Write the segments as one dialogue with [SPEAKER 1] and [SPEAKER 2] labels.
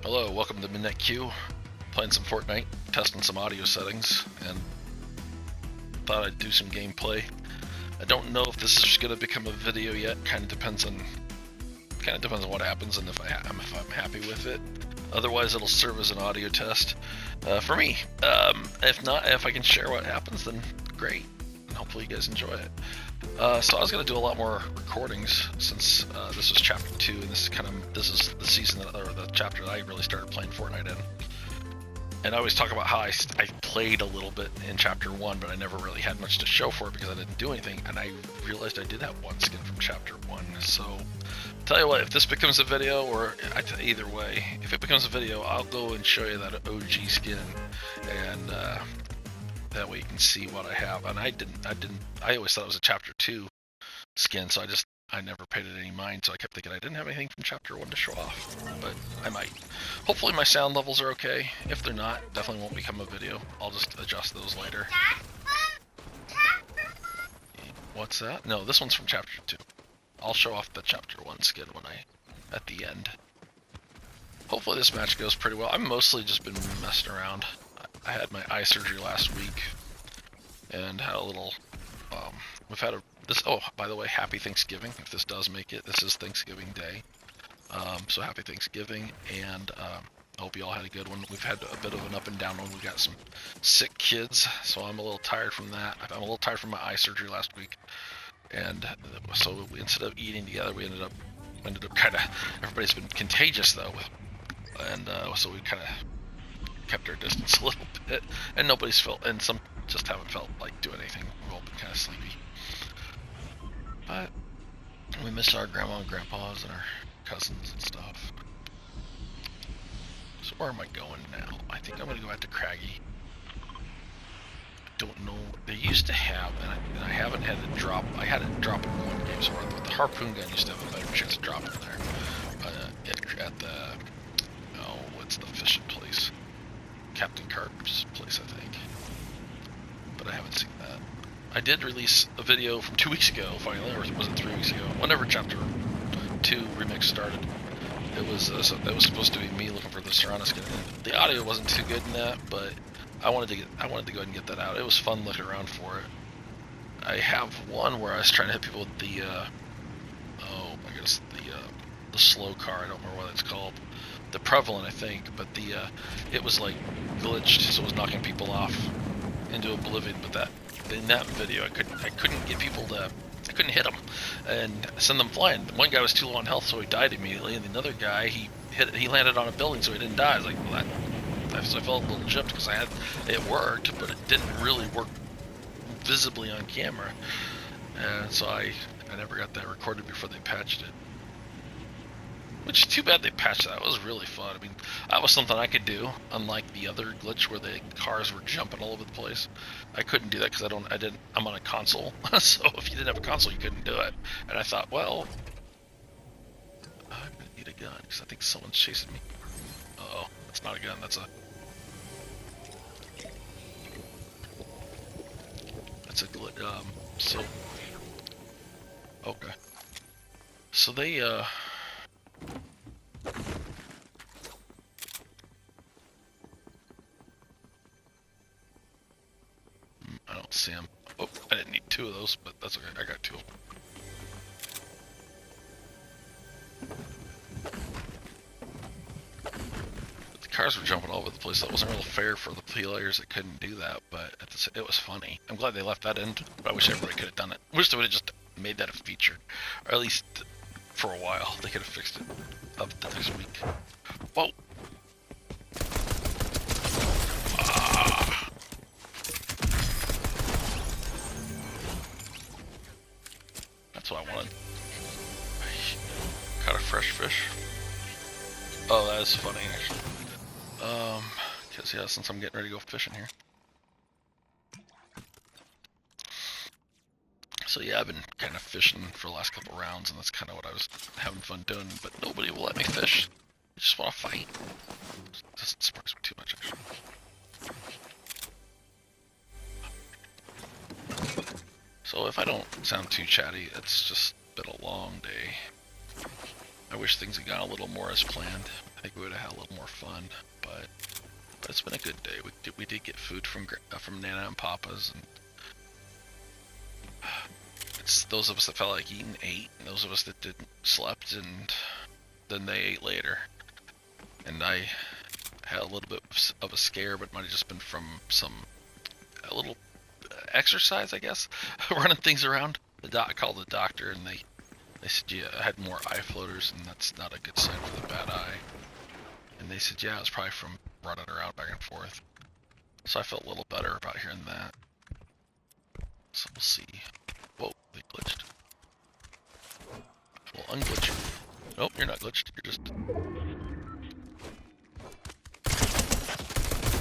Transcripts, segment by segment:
[SPEAKER 1] Hello, welcome to Midnight Q. Playing some Fortnite, testing some audio settings, and thought I'd do some gameplay. I don't know if this is going to become a video yet. Kind of depends on what happens and if I'm happy with it. Otherwise, it'll serve as an audio test for me. If not, if I can share what happens, then great. And hopefully, you guys enjoy it. So I was going to do a lot more recordings since this was chapter 2, and this is the season or the chapter that I really started playing Fortnite in. And I always talk about how I played a little bit in chapter 1, but I never really had much to show for it because I didn't do anything. And I realized I did have one skin from chapter 1. So tell you what, if this becomes a video, or either way, if it becomes a video, I'll go and show you that OG skin, and that way you can see what I have. And I always thought it was a chapter 2 skin, so I never paid it any mind, so I kept thinking I didn't have anything from chapter 1 to show off, but I might. Hopefully my sound levels are okay. If they're not, definitely won't become a video. I'll just adjust those later. What's that? No, this one's from chapter 2. I'll show off the chapter 1 skin at the end. Hopefully this match goes pretty well. I've mostly just been messing around. I had my eye surgery last week, and had a little, oh, by the way, happy Thanksgiving. If this does make it, this is Thanksgiving Day. So happy Thanksgiving, and I hope you all had a good one. We've had a bit of an up and down one. We got some sick kids, so I'm a little tired from that. I'm a little tired from my eye surgery last week, and so instead of eating together, we ended up kind of, everybody's been contagious though, and so we kind of kept our distance a little bit, and nobody's felt, and some just haven't felt like doing anything. We've all been kind of sleepy. But we miss our grandma and grandpas and our cousins and stuff. So where am I going now? I think I'm going to go back to Craggy. I don't know. They used to have, and I haven't had it drop. I had it drop in one game, so the harpoon gun used to have a better chance of dropping there. At the, what's the fishing place? Captain Carp's place, I think. But I haven't seen that. I did release a video from 2 weeks ago, finally, or was it 3 weeks ago? Whenever chapter 2 remix started, it was supposed to be me looking for the Serrano skin. The audio wasn't too good in that, but I wanted to go ahead and get that out. It was fun looking around for it. I have one where I was trying to hit people with the the slow car. I don't remember what it's called. The prevalent, I think, but it was like glitched, so it was knocking people off into oblivion. But in that video, I couldn't get people to, I couldn't hit them and send them flying. One guy was too low on health, so he died immediately, and the other guy, he landed on a building, so he didn't die. I was like, well, so I felt a little gypped because it worked, but it didn't really work visibly on camera, and so I never got that recorded before they patched it. Which is too bad they patched that. It was really fun. I mean, that was something I could do, unlike the other glitch where the cars were jumping all over the place. I couldn't do that because I'm on a console. So if you didn't have a console, you couldn't do it. And I thought, well, I'm gonna need a gun because I think someone's chasing me. Uh-oh, that's not a gun. That's a glitch. Okay. So they, I don't see him. Oh, I didn't need 2 of those, but that's okay. I got 2 of them. But the cars were jumping all over the place. That wasn't real fair for the players that couldn't do that, but it was funny. I'm glad they left that in, but I wish everybody could have done it. I wish they would have just made that a feature, or at least for a while. They could have fixed it up to next week. Whoa! That's what I wanted. Caught a fresh fish. Oh, that is funny, actually. Cause yeah, since I'm getting ready to go fishing here. So yeah, I've been kind of fishing for the last couple rounds, and that's kind of what I was having fun doing, but nobody will let me fish. I just want to fight. It doesn't surprise me too much, actually. So if I don't sound too chatty, it's just been a long day. I wish things had gone a little more as planned. think we would have had a little more fun, but it's been a good day. We did get food from Nana and Papa's, and it's those of us that felt like eating ate, and those of us that didn't slept, and then they ate later. And I had a little bit of a scare, but it might have just been from a little exercise, I guess, running things around. I called the doctor, and they said, yeah, I had more eye floaters, and that's not a good sign for the bad eye. And they said, yeah, it was probably from running around back and forth. So I felt a little better about hearing that. So we'll see. Whoa, they glitched. We'll unglitch you. Nope, you're not glitched. You're just...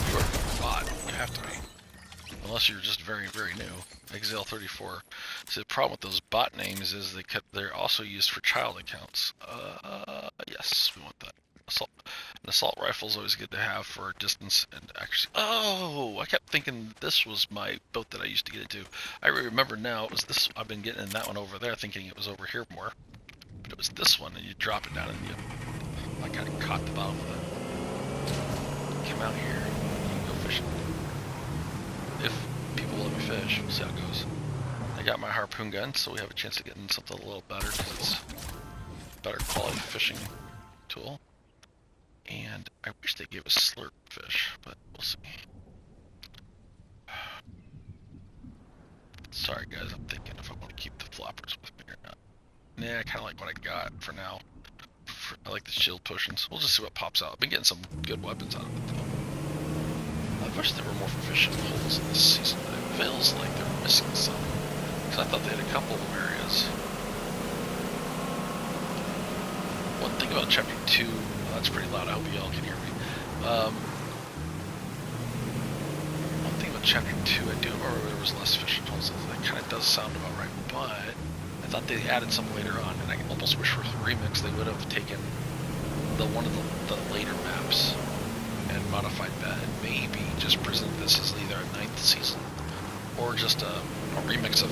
[SPEAKER 1] You're a bot. You have to be. Unless you're just very, very new. Exile34. See, the problem with those bot names is they're also used for child accounts. Yes, we want that. An assault rifle is always good to have for distance and accuracy. Oh, I kept thinking this was my boat that I used to get into. I remember now, it was this. I've been getting in that one over there, thinking it was over here more. But it was this one, and you drop it down, and I kind of caught the bottom of it. Come out here, you can go fishing. If people let me fish, we'll see how it goes. I got my harpoon gun, so we have a chance of getting something a little better, because it's a better quality fishing tool. And I wish they gave us slurp fish, but we'll see. Sorry guys, I'm thinking if I want to keep the floppers with me or not. Nah, I kind of like what I got for now. I like the shield potions. We'll just see what pops out. I've been getting some good weapons out of it though. I wish there were more fishing holes in this season, but it feels like they're missing some. Because I thought they had a couple of areas. One thing about chapter 2, that's pretty loud, I hope you all can hear me. One thing about chapter 2, I do remember there was less fishing holes. That kind of does sound about right, but I thought they added some later on, and I almost wish for the remix they would have taken one of the later maps and modified that, and maybe just presented this as either a 9th season or just a remix of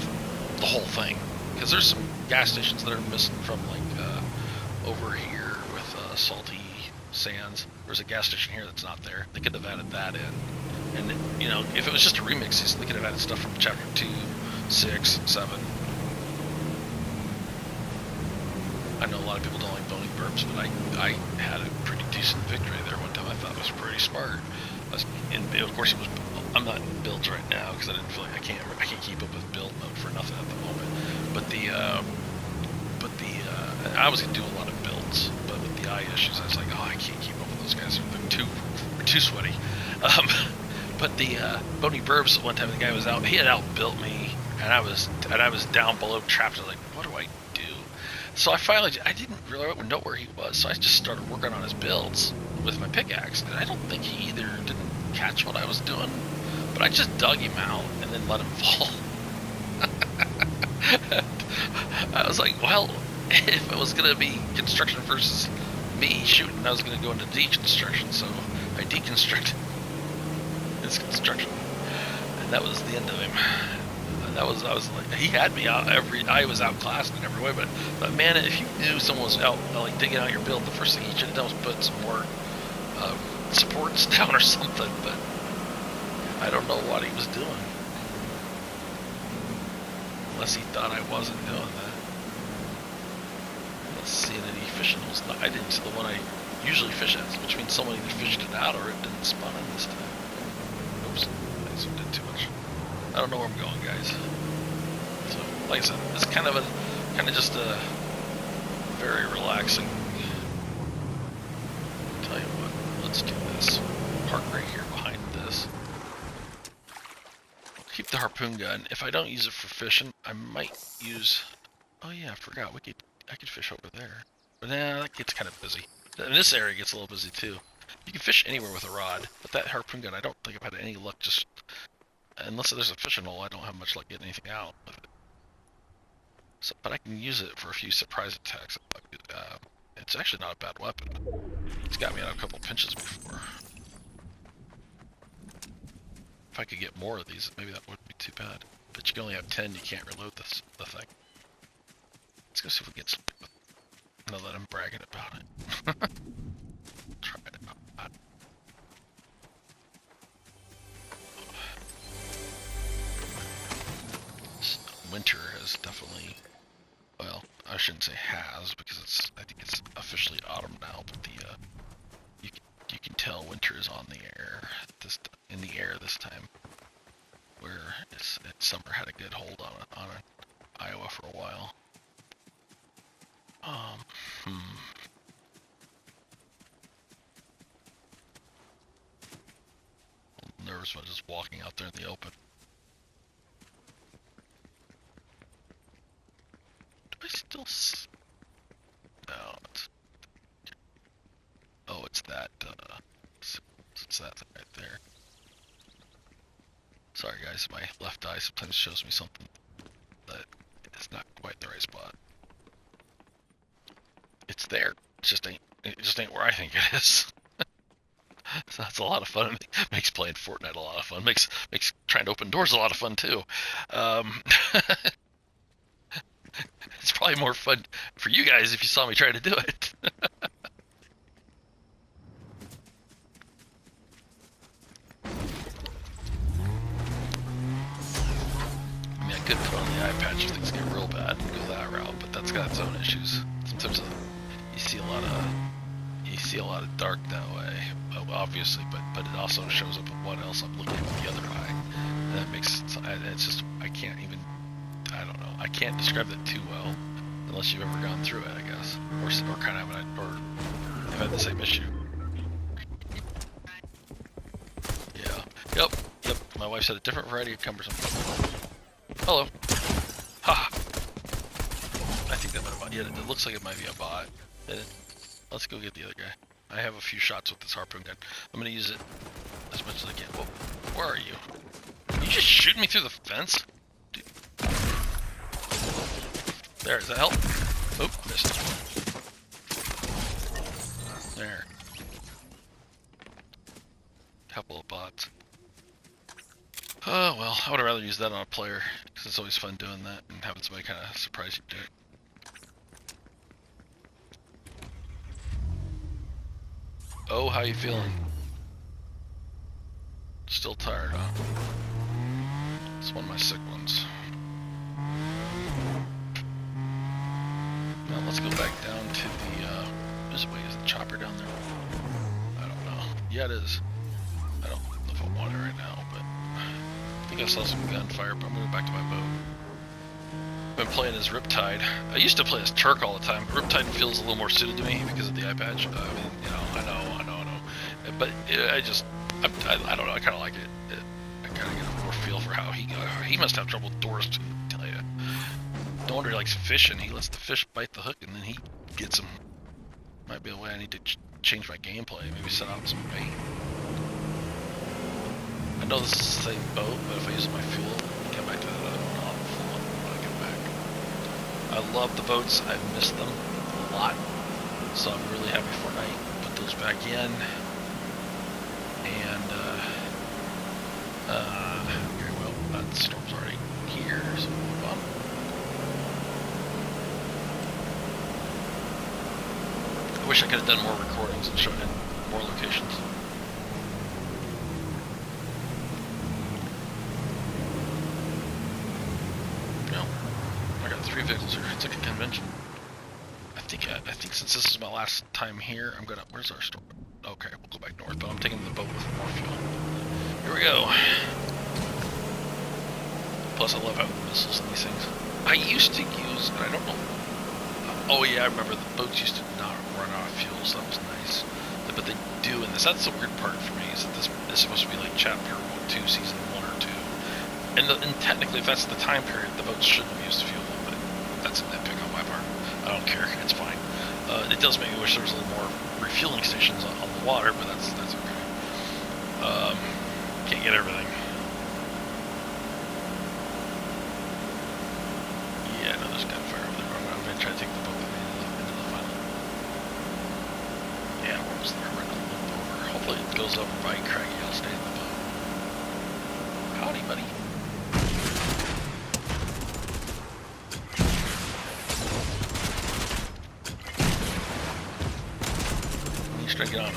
[SPEAKER 1] the whole thing. Because there's some gas stations that are missing from, like, over here with Salty Sands. There's a gas station here that's not there. They could have added that in. And, you know, if it was just a remix season, they could have added stuff from chapter 2, 6, 7. I know a lot of people don't like bony burps, but I had a pretty decent victory there one time. I thought it was pretty smart. Of course, I'm not in builds right now because I didn't feel like I can't keep up with build mode for nothing at the moment. But I was gonna do a lot of builds, but with the eye issues, I was like, oh, I can't keep up with those guys. They're too sweaty. But the bony burbs, one time the guy was out, he had outbuilt me, and I was down below trapped. I was like, what do I do? So I didn't really know where he was, so I just started working on his builds with my pickaxe, and I don't think he either didn't catch what I was doing, but I just dug him out and then let him fall. I was like, well, if it was going to be construction versus me shooting, I was going to go into deconstruction, so I deconstructed his construction, and that was the end of him. And I was like, he had me out I was outclassed in every way, but man, if you knew someone was out, like, digging out your build, the first thing you should have done was put some more supports down or something, but I don't know what he was doing. Unless he thought I wasn't doing that. Let's see any fishing holes. No, I didn't see the one I usually fish at, which means someone either fished it out or it didn't spawn in this time. Oops, I zoomed in too much. I don't know where I'm going, guys. So, like I said, it's kind of just a very relaxing. I'll tell you what, let's do this. Park right here behind this. Keep the harpoon gun. If I don't use it for fishing, I might use... Oh yeah, I forgot. I could fish over there. But nah, that gets kind of busy. And this area gets a little busy too. You can fish anywhere with a rod, but that harpoon gun, I don't think I've had any luck just... Unless there's a fishing hole, I don't have much luck getting anything out with it. So, but I can use it for a few surprise attacks. It's actually not a bad weapon. It's got me out of a couple pinches before. If I could get more of these, maybe that wouldn't be too bad. But you can only have 10, you can't reload the thing. Let's go see if we can get some. Now that I'm bragging about it. winter has definitely, well, I shouldn't say has, because I think it's officially autumn now, but you can tell winter is on the air in the air this time, where summer had a good hold on Iowa for a while. I'm nervous about just walking out there in the open. Do I still no, it's that, it's that thing right there. Sorry guys, my left eye sometimes shows me something that is not quite the right spot. It's there. It just ain't where I think it is. So that's a lot of fun. It makes playing Fortnite a lot of fun. Makes trying to open doors a lot of fun too. It's probably more fun for you guys if you saw me try to do it. I mean, I could put on the eye patch if things get real bad and go that route, but that's got its own issues. Sometimes you see a lot of dark that way, obviously, but it also shows up at what else I'm looking at with the other eye. And that makes it's just I don't know. I can't describe that too well unless you've ever gone through it, I guess, or kind of have had the same issue. Yeah. Yep. My wife said a different variety of cumbersome. Hello. Ha. I think that might have. Yeah, it looks like it might be a bot. Let's go get the other guy. I have a few shots with this harpoon gun. I'm gonna use it as much as I can. Whoa, where are you? You just shoot me through the fence? Dude. There, does that help? Oh, missed. There. Couple of bots. Oh, well, I would have rather used that on a player, because it's always fun doing that and having somebody kind of surprise you do it. Oh, how you feeling? Still tired, huh? It's one of my sick ones. Now let's go back down to the, is the chopper down there? I don't know. Yeah, it is. I don't know if I want it right now, but I think I saw some gunfire, but I'm going back to my boat. I've been playing as Riptide. I used to play as Turk all the time, but Riptide feels a little more suited to me because of the eye patch. I mean, you know, I know. But I don't know, I kind of like it. I kind of get a more feel for how he must have trouble with doors too, I tell you. No wonder he likes fishing. He lets the fish bite the hook and then he gets them. Might be a way I need to change my gameplay. Maybe set out some bait. I know this is the same boat, but if I use my fuel, I'll get back to that. I'll full up when I get back. I love the boats. I've missed them a lot. So I'm really happy Fortnite put those back in. And, very well, that storm's already here, so we'll move on. I wish I could have done more recordings and shown in more locations. No, I got 3 vehicles here. It's like a convention. I think since this is my last time here, I'm gonna. Where's our store? Okay, we'll go back north, but I'm taking the boat with more fuel. Here we go. Plus, I love having missiles in these things. I used to use, and I don't know. Oh yeah, I remember the boats used to not run out of fuel, so that was nice. But they do in this. That's the weird part for me, is that this is supposed to be like Chapter 2, Season 1 or 2. And technically, if that's the time period, the boats shouldn't have used fuel, but that's a nitpick on my part. I don't care. It's fine. It does make me wish there was a little more refueling stations on the water, but that's okay. Can't get everything. Yeah, no, there's gunfire over there. I'm gonna try to take the boat with me into the final. Yeah, we're almost there. We're gonna loop over. Hopefully it goes over by Craggy. I'll stay in the boat. Howdy, buddy. Try to get on him.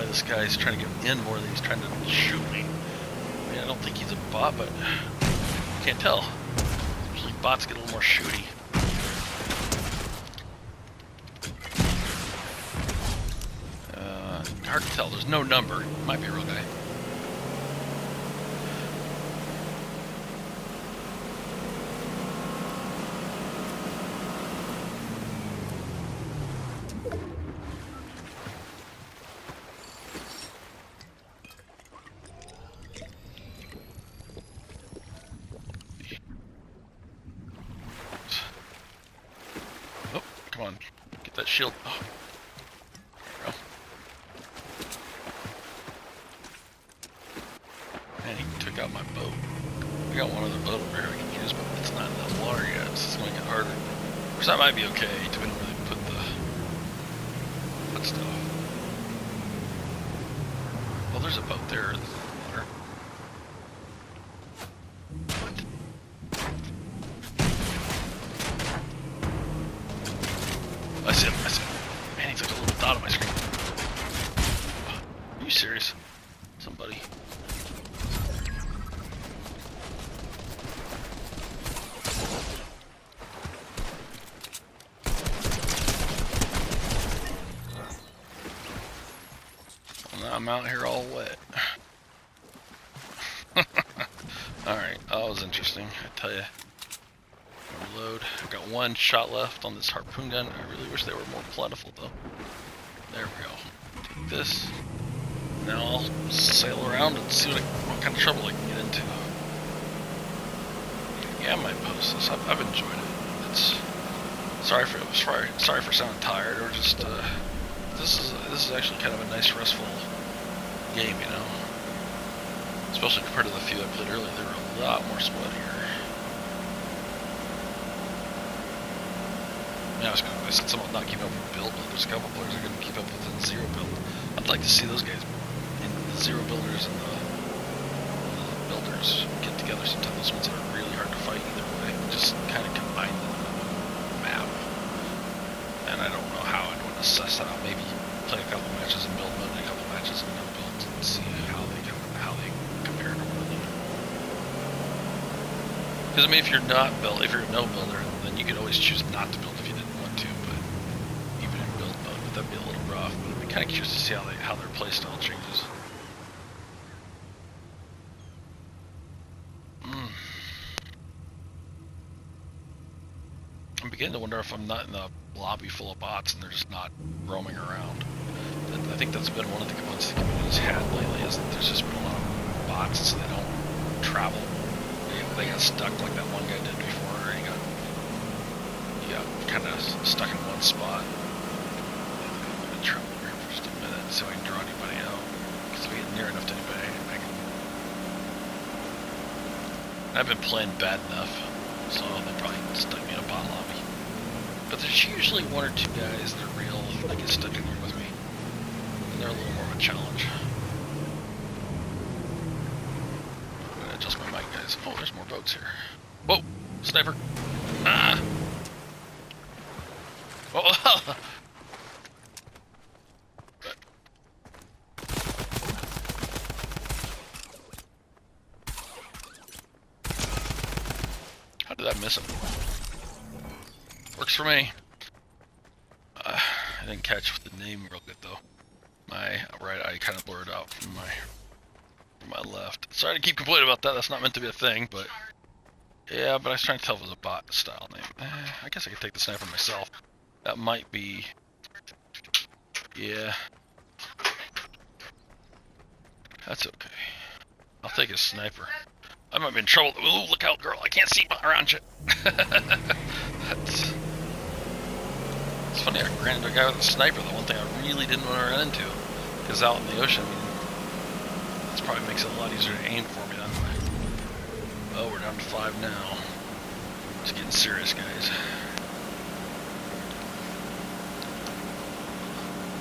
[SPEAKER 1] why this guy's trying to get in more than he's trying to shoot me. I mean, I don't think he's a bot, but can't tell. Usually bots get a little more shooty. Hard to tell. There's no number. Might be a real guy. Oh, come on. Get that shield. Oh. Man, he took out my boat. I got one other boat over here I can use, but it's not in the water yet, so it's gonna get harder. Which that might be okay, to really put the foot stuff. Well, there's a boat there in the water. What? I see him, I see him. Man, he's like a little dot on my screen. Are you serious? Somebody. I'm out here all wet. Alright, that was interesting, I tell you. Reload. I've got one shot left on this harpoon gun. I really wish they were more plentiful though. There we go. Take this. Now I'll sail around and see what kind of trouble I can get into. Yeah, I might post this. I've enjoyed it. It's sorry for sounding tired, or just this is actually kind of a nice restful game, you know. Especially compared to the few I played earlier, they were a lot more sweatier. Yeah, I said something about not keeping up with build, but there's a couple players that are going to keep up with the zero build. I'd like to see those guys, in the zero builders and the builders, get together sometime. Those ones that are really hard to fight either way, just kind of combine them in the map. And I don't know how I'd want to assess that out. Maybe play a couple matches in build mode and a couple matches in no build and see how they compare to one another. Because I mean, if you're a no builder, then you could always choose not to build if you didn't want to. But even in build mode, but that'd be a little rough. But I'd be kind of curious to see how their playstyle changes. I'm beginning to wonder if I'm not in the lobby full of bots and they're just not roaming around. I think that's been one of the complaints the community's had lately, is that there's just been a lot of bots, so they don't travel. They got stuck like that one guy did before, or he got kind of stuck in one spot. I'm gonna travel over here for just a minute so I can draw anybody out, because if we get near enough to anybody, I can... I've been playing bad enough, so they probably stuck me in a bot lobby. But there's usually one or two guys that are real that get stuck in here with me. And they're a little more of a challenge. I'm gonna adjust my mic, guys. Oh, there's more boats here. Whoa! Sniper! Ah! Oh! How did I miss him? Works for me. I didn't catch the name real good though. My right eye kind of blurred out from my left. Sorry to keep complaining about that. That's not meant to be a thing, but yeah. But I was trying to tell if it was a bot style name. I guess I could take the sniper myself. That might be. Yeah. That's okay. I'll take a sniper. I might be in trouble. Ooh, look out, girl! I can't see around you. It's funny, I ran into a guy with a sniper, the one thing I really didn't want to run into. Because out in the ocean, I mean, this probably makes it a lot easier to aim for me that way. Oh, we're down to 5 now. It's getting serious, guys.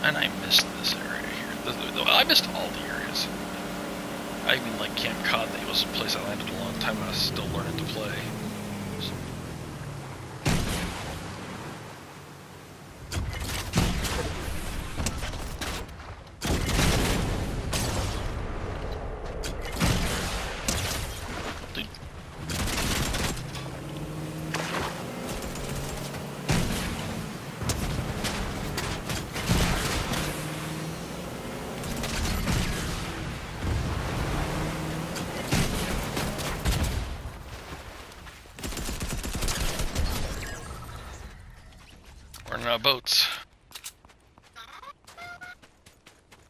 [SPEAKER 1] And I missed this area here. I missed all the areas. I even like Camp Cod, that was a place I landed a long time and I was still learning to play. So. running out of boats.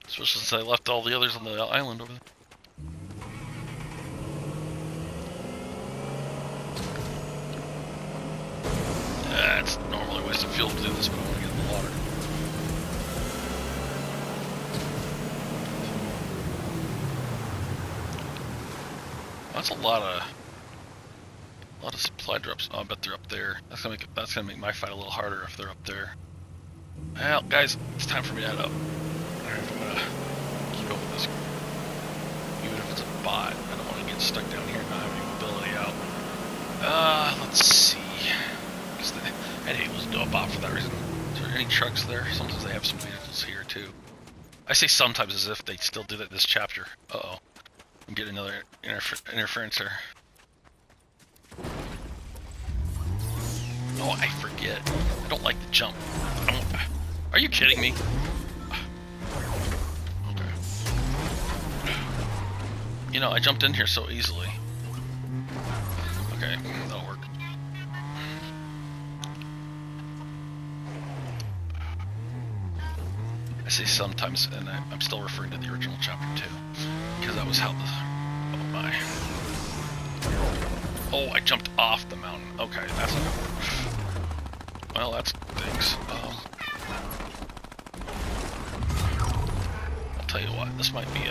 [SPEAKER 1] Especially since I left all the others on the island over there. It's normally a waste of fuel to do this, but I want to get in the water. That's a lot of supply drops. Oh, I bet they're up there. That's gonna make my fight a little harder if they're up there. Well, guys, it's time for me to head up. Alright, I'm gonna keep up with this. Even if it's a bot, I don't want to get stuck down here and not have any mobility out. Let's see. I'd hate to do a bot for that reason. Is there any trucks there? Sometimes they have some vehicles here too. I say sometimes as if they still do that in this chapter. Uh-oh. I'm getting another interference here. Oh, I forget. I don't like the jump. Are you kidding me? Okay. You know, I jumped in here so easily. Okay, that'll work. I say sometimes, and I'm still referring to the original chapter 2, because that was how the... Oh my. Oh, I jumped off the mountain. Okay, that's not gonna work. Well, that's things. I'll tell you what, this might be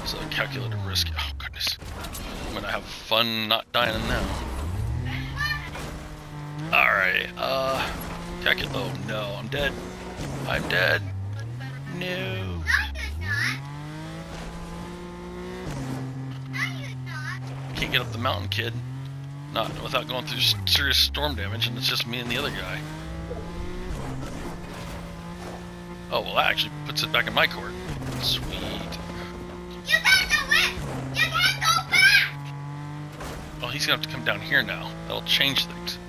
[SPEAKER 1] it's a calculated risk. Oh goodness. I'm gonna have fun not dying now. Alright, oh no, I'm dead. I'm dead. No. Can't get up the mountain, kid. Not without going through serious storm damage, and it's just me and the other guy. Oh, well, that actually puts it back in my court. Sweet. You gotta win! You gotta go back! Well, he's gonna have to come down here now. That'll change things.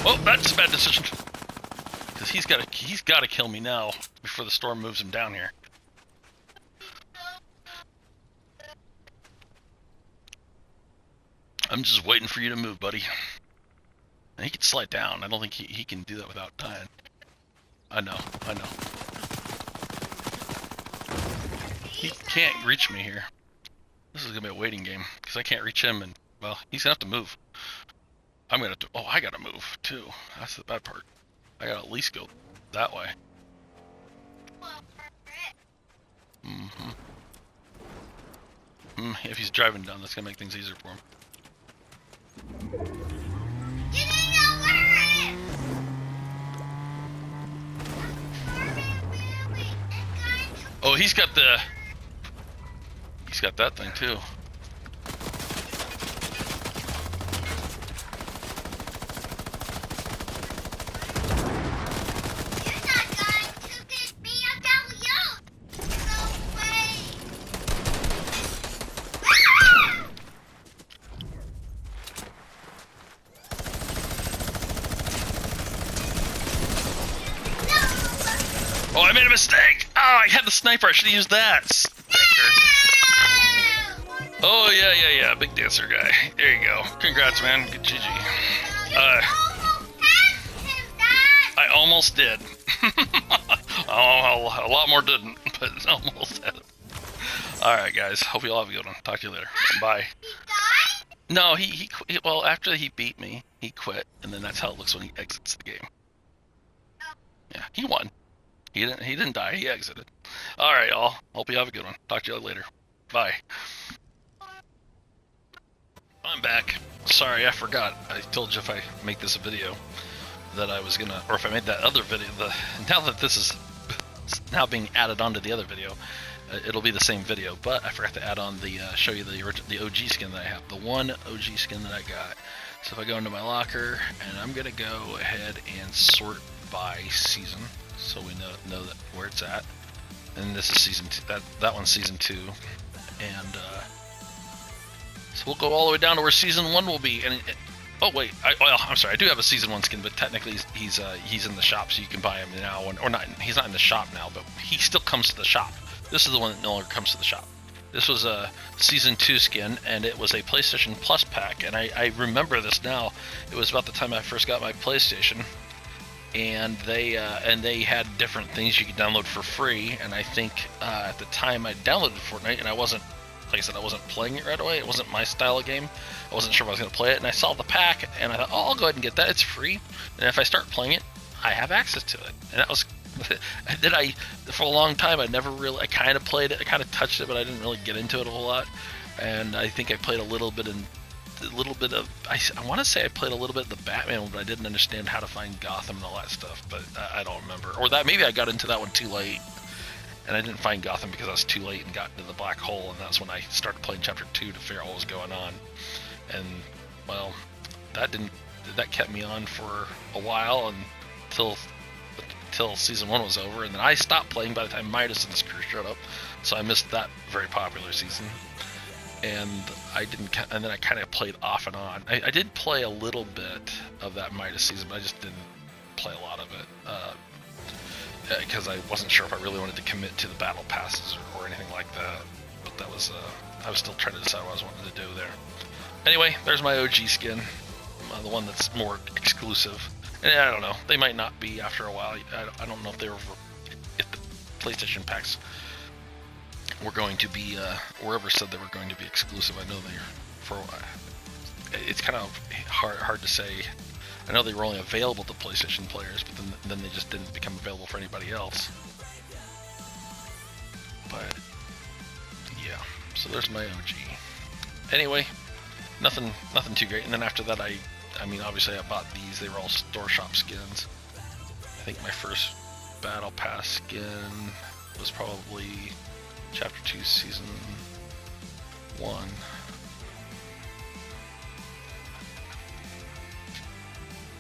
[SPEAKER 1] Oh, that's a bad decision. Because he's gotta kill me now before the storm moves him down here. I'm just waiting for you to move, buddy. And he can slide down. I don't think he can do that without dying. I know. He can't reach me here. This is gonna be a waiting game because I can't reach him, and well, he's gonna have to move. I'm gonna have to. Oh, I gotta move too. That's the bad part. I gotta at least go that way. If he's driving down, that's gonna make things easier for him. Oh, he's got that thing too. Oh, I made a mistake! Oh, I had the sniper. I should have used that. Oh, yeah. Big dancer guy. There you go. Congrats, man. Good GG. I almost did. Oh, a lot more didn't, but almost had it. Alright, guys. Hope you all have a good one. Talk to you later. Bye. No, he quit. Well, after he beat me, he quit, and then that's how it looks when he exits the game. Yeah, he won. He didn't die, he exited. Alright, y'all. Hope you have a good one. Talk to you later. Bye. I'm back. Sorry, I forgot. I told you if I make this a video that I was gonna, or if I made that other video, now that this is now being added onto the other video, it'll be the same video, but I forgot to add on show you the OG skin that I have, the one OG skin that I got. So if I go into my locker, and I'm gonna go ahead and sort by season, so we know that where it's at. And this is season 2. That one's season 2, and so we'll go all the way down to where season 1 will be. And oh wait, I'm sorry, I do have a season 1 skin, but technically he's in the shop, so you can buy him now, or not. He's not in the shop now, but he still comes to the shop. This is the one that no longer comes to the shop. This was a Season 2 skin, and it was a PlayStation Plus pack, and I remember this now. It was about the time I first got my PlayStation, and they had different things you could download for free, and I think at the time I downloaded Fortnite, and I wasn't, like I said, I wasn't playing it right away. It wasn't my style of game. I wasn't sure if I was going to play it, and I saw the pack, and I thought, oh, I'll go ahead and get that. It's free, and if I start playing it, I have access to it. And that was, for a long time, I kind of played it, I kind of touched it, but I didn't really get into it a whole lot. And I think I played a little bit of, I want to say I played a little bit of the Batman one, but I didn't understand how to find Gotham and all that stuff, but I don't remember. Or that maybe I got into that one too late, and I didn't find Gotham because I was too late and got into the black hole, and that's when I started playing Chapter 2 to figure out what was going on. And, well, that kept me on for a while until Season 1 was over, and then I stopped playing by the time Midas and his crew showed up, so I missed that very popular season. And then I kind of played off and on. I did play a little bit of that Midas season, but I just didn't play a lot of it because I wasn't sure if I really wanted to commit to the battle passes or anything like that. But that was I was still trying to decide what I was wanting to do there. Anyway, there's my OG skin, the one that's more exclusive. And I don't know, they might not be after a while. I don't know if if the PlayStation packs were going to be wherever said they were going to be exclusive. I know it's kind of hard to say. I know they were only available to PlayStation players, but then they just didn't become available for anybody else. But yeah, so there's my OG. Anyway, nothing too great. And then after that, I mean, obviously I bought these. They were all store shop skins. I think my first Battle Pass skin was probably Chapter 2 Season 1.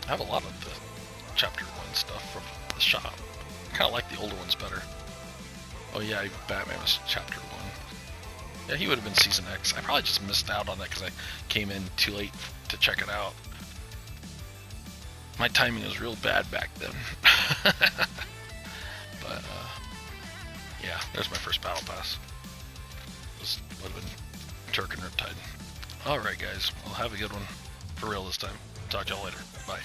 [SPEAKER 1] I have a lot of the Chapter 1 stuff from the shop. I kind of like the older ones better. Oh yeah, Batman was Chapter 1. Yeah, he would have been Season X. I probably just missed out on that because I came in too late to check it out. My timing was real bad back then. But, yeah, there's my first Battle Pass. Would have been Turk and Riptide. Alright guys, well have a good one. For real this time. Talk to y'all later. Bye.